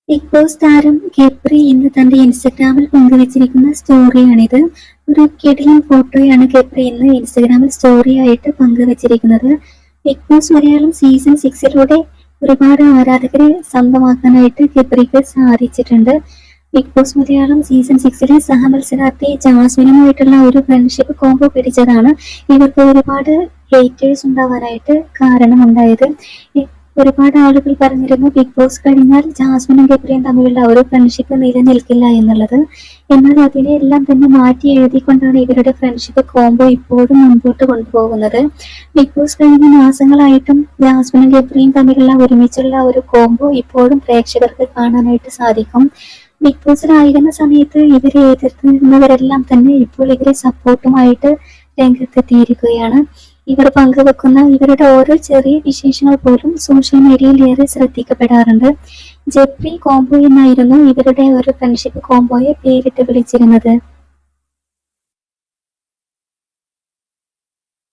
Big boss താരം ഗബ്രി ഇന്ന് തന്റെ ഇൻസ്റ്റഗ്രാമിൽ പങ്കുവച്ചിരിക്കുന്ന സ്റ്റോറിയാണിത്. ഒരു കിടിലൻ ഫോട്ടോയാണ് ഗബ്രി ഇന്ന് ഇൻസ്റ്റഗ്രാമിൽ സ്റ്റോറിയായിട്ട് പങ്കുവച്ചിരിക്കുന്നത്. ബിഗ് ബോസ് മലയാളം സീസൺ 6 ഒരുപാട് ആരാധകരെ സ്വന്തമാക്കാനായിട്ട് ഗബ്രിക്ക് സാധിച്ചിട്ടുണ്ട്. ബിഗ് ബോസ് മലയാളം സീസൺ 6 സഹമത്സരാർത്ഥി ജാസ്മിനുമായിട്ടുള്ള ഒരു ഫ്രണ്ട്ഷിപ്പ് കോംബോ പിടിച്ചതാണ് ഇവർക്ക് ഒരുപാട് ഹേറ്റേഴ്സ് ഉണ്ടാവാനായിട്ട് കാരണമുണ്ടായത്. ഒരുപാട് ആളുകൾ പറഞ്ഞിരുന്നു ബിഗ് ബോസ് കഴിഞ്ഞാൽ ജാസ്മിനും ഗബ്രിയും തമ്മിലുള്ള ഒരു ഫ്രണ്ട്ഷിപ്പ് നിലനിൽക്കില്ല എന്നുള്ളത്. എന്നാൽ അതിനെല്ലാം തന്നെ മാറ്റി എഴുതിക്കൊണ്ടാണ് ഇവരുടെ ഫ്രണ്ട്ഷിപ്പ് കോംബോ ഇപ്പോഴും മുൻപോട്ട് കൊണ്ടുപോകുന്നത്. ബിഗ് ബോസ് കഴിഞ്ഞ മാസങ്ങളായിട്ടും ജാസ്മിനും ഗബ്രിയും തമ്മിലുള്ള ഒരുമിച്ചുള്ള ഒരു കോംബോ ഇപ്പോഴും പ്രേക്ഷകർക്ക് കാണാനായിട്ട് സാധിക്കും. ബിഗ് ബോസിലായിരുന്ന സമയത്ത് ഇവരെ എതിർത്തിരുന്നവരെല്ലാം തന്നെ ഇപ്പോൾ ഇവരെ സപ്പോർട്ടുമായിട്ട് രംഗത്തെത്തിയിരിക്കുകയാണ്. ഇവർ പങ്കുവെക്കുന്ന ഇവരുടെ ഓരോ ചെറിയ വിശേഷങ്ങൾ പോലും സോഷ്യൽ മീഡിയയിൽ ഏറെ ശ്രദ്ധിക്കപ്പെടാറുണ്ട്. ജെഫ്രി കോംബോ എന്നായിരുന്നു ഇവരുടെ ഒരു ഫ്രണ്ട്ഷിപ്പ് കോംബോയെ പേരിട്ട് വിളിച്ചിരുന്നത്.